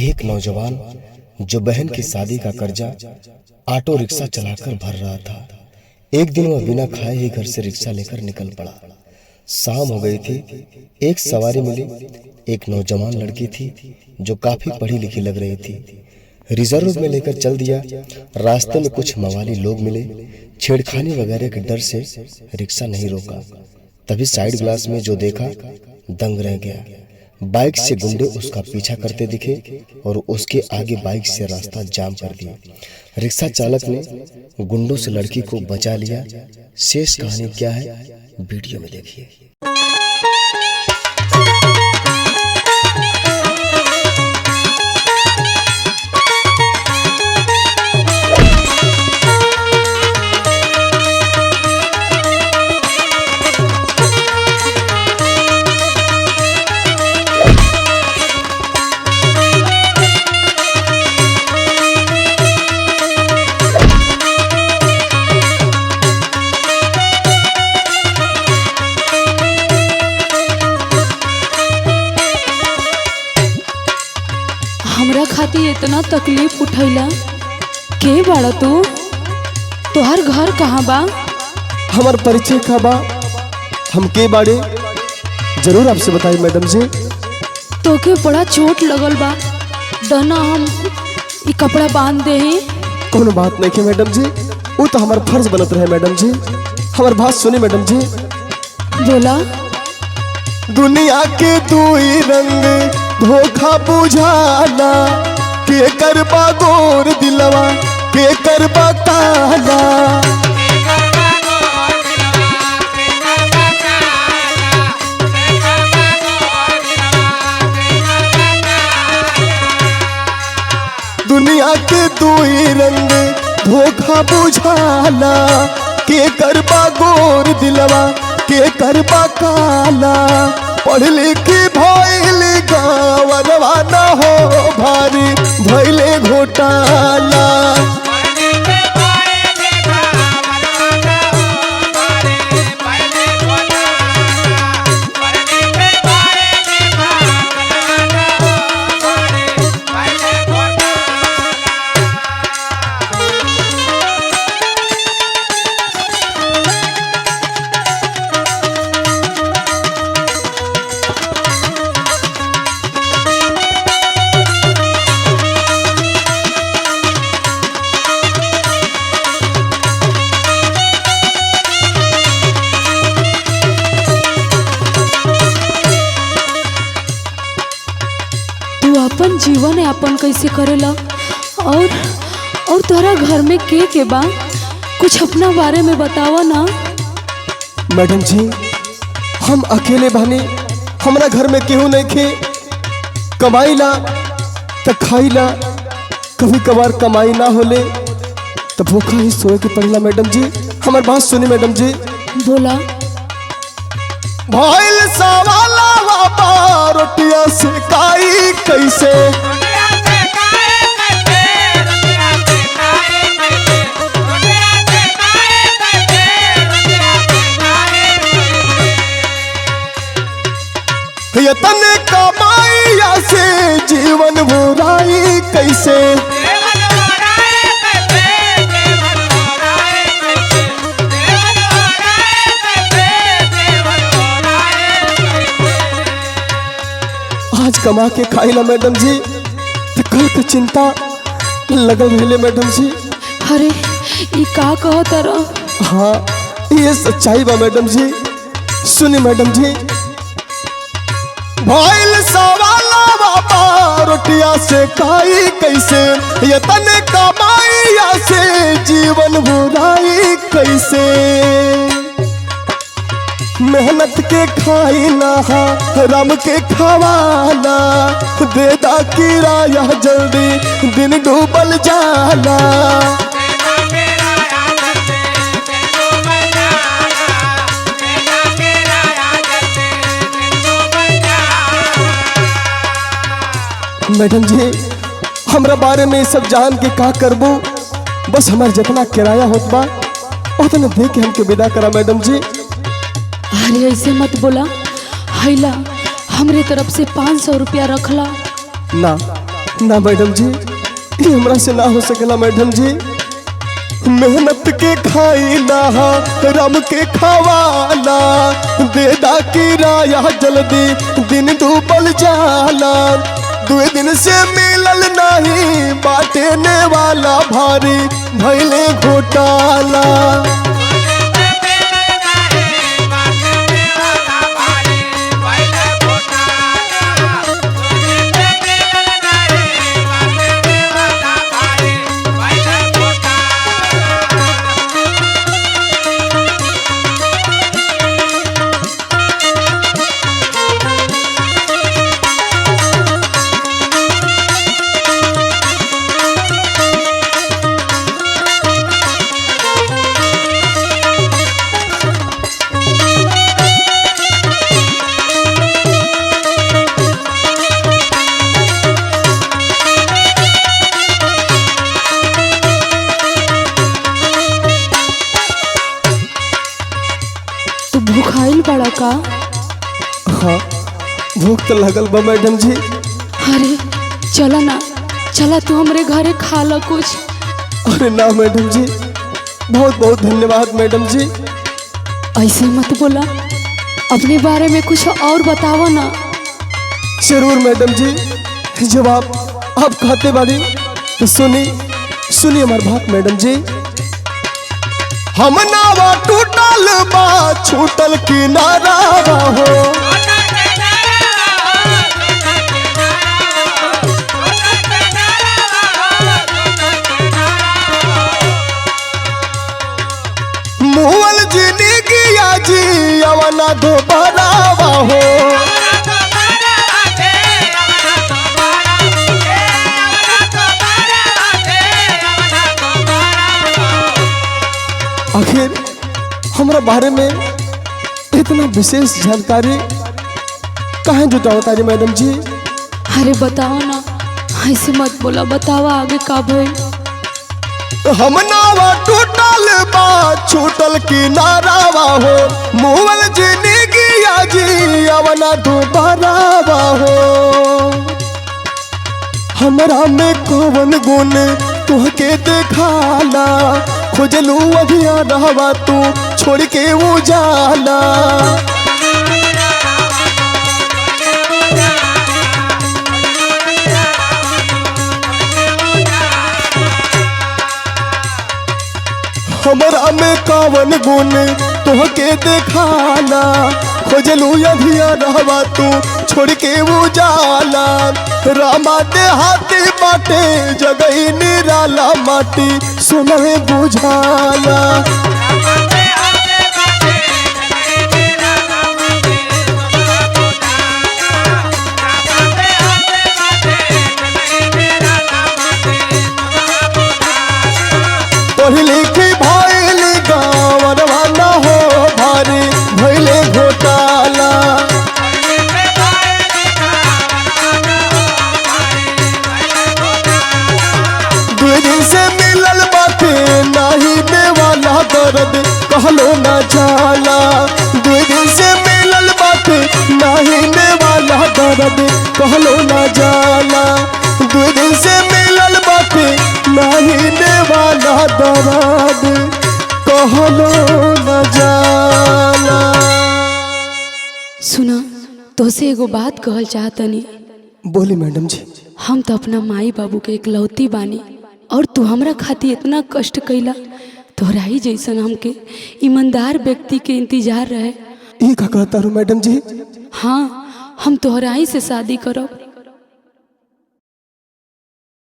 एक नौजवान जो बहन की शादी का कर्जा ऑटो रिक्शा चलाकर भर रहा था। एक दिन वह बिना खाए ही घर से रिक्शा लेकर निकल पड़ा। शाम हो गई थी। एक सवारी मिली। एक नौजवान लड़की थी जो काफी पढ़ी लिखी लग रही थी। रिजर्व में लेकर चल दिया। रास्ते में कुछ मवाली लोग मिले। छेड़खानी वगैरह के डर से रिक्शा नहीं रोका। तभी साइड ग्लास में जो देखा दंग रह गया। बाइक से गुंडे उसका पीछा करते दिखे और उसके आगे बाइक से रास्ता जाम कर दिया। रिक्शा चालक ने गुंडों से लड़की को बचा लिया। शेष कहानी क्या है वीडियो में देखिए। हमरा खातिर इतना तकलीफ उठैला के बाड़ा तू? तोहर घर कहाँ बा? हमार परिचय का बा? हम के बाड़े जरूर आपसे बताई मैडम जी। तोके बड़ा चोट लगल बा, दना हम ई कपड़ा बांध दे। कोनो बात नहीं के मैडम जी, वो तो हमार फर्ज बनत रहे मैडम जी। हमार बात सुनी मैडम जी। बोला। दुनिया के दुई रंग धोखा बुझाना, के करबा गोर दिलवा के करबा काला। दुनिया के दुई रंग धोखा बुझाना, के करबा गोर दिलवा के करबा काला। पढ़ लिख भइल गाँवरवा न हो भारी भइले घोटाला। अपन जीवन यापन कैसे करेला और तोहरा घर में के बा? कुछ अपना बारे में बतावा ना। मैडम जी हम अकेले बानी, हमरा घर में केहू नहीं खे। कमाईला त खाईला, कभी कभार कमाई ना होले तो भूखा ही सोए के पड़ेला। मैडम जी हमार बात सुनी मैडम जी। बोला। भइल सवाला रोटिया से काई कैसे, तने कमाइया से जीवन बुराई कैसे। आज कमा के खाईला मैडम जी तो कल के चिंता लगल रहे मैडम जी। अरे ये का कहो तारा? हाँ ये सच्चाई बा मैडम जी। सुनी मैडम जी। भइल सवाला बाबा रोटिया से खाई कैसे, ये तने कमाइया से जीवन बुराई कैसे। मेहनत के खाई ना राम के खवाना, देदा किराया जल्दी दिन डूबल जाला। मैडम जी हमरा बारे में सब जान के का करबो, बस हमार जितना किराया होत बा उतना दे के हमके विदा करा मैडम जी। अरे ऐसे मत बोला, हैला हमरे तरफ से 500 रुपया रखला। ना ना मैडम जी, ये हमरा से ना हो सकेला मैडम जी। मेहनत के खाईला राम के खवाला, देदा किराया जल्दी दिन डूबल जाला। 2 दिन से मिलल नहीं बाटेने वाला, भारी भैले घोटाला। भूखाइल बड़ा का? हाँ, भूख तो लगल बा मैडम जी। अरे चला ना, चला तू हमरे घरे खा लो कुछ। अरे ना मैडम जी, बहुत बहुत धन्यवाद मैडम जी। ऐसे मत बोला, अपने बारे में कुछ और बताओ ना। जरूर मैडम जी, जब आप खाते बारी तो सुनी हमारी बात मैडम जी। हम नावा टूटल बा छूटल किनारा हो, मुअल जिंदगिया जी अवना दोबारा हो। आखिर हमरा बारे में इतना विशेष जानकारी कहाँ जुटाओ तारी मैडम जी? अरे बताओ ना, ऐसे मत बोला, बताओ आगे का भइल। हम नावा टूटल बा छूटल किनारा हो, मुअल जिंदगिया जी अवना दोबारा हो। हमरा में कौन गुण तुहके देखाला, खोजलू अभिया रहवा तू छोड़ के उजाला। हमरा में कौन गुण तुहके देखाला, खोजलू अभिया रहवा तू छोड़ के उजाला। रामा दे हाथी बाटे जगई निराला, माटी सुनवे बुझाला। पढ़ लिखी भइल गाँवनवा ना हो, भारी भइले घोटाला। से मिलल बाटे नाही देवाला, दर्द कहलो ना जाला। 2 दिन से मिलल बाटे नाही देवाला, दर्द कहलो ना जाला। 2 दिन से मिलल बाटे नाही देवाला, दर्द कहलो ना जाला। सुना, तोसे एगो बात कहल चाहतनी। बोली मैडम जी। हम तो अपना माई बाबू के इकलौती बानी, और तू हमरा खातिर इतना कष्ट कैला, तोहरा ही जैसन हमके ईमानदार व्यक्ति के इंतजार रहे। ये का कहता रू मैडम जी? हाँ, हम तोहरा ही से शादी करब।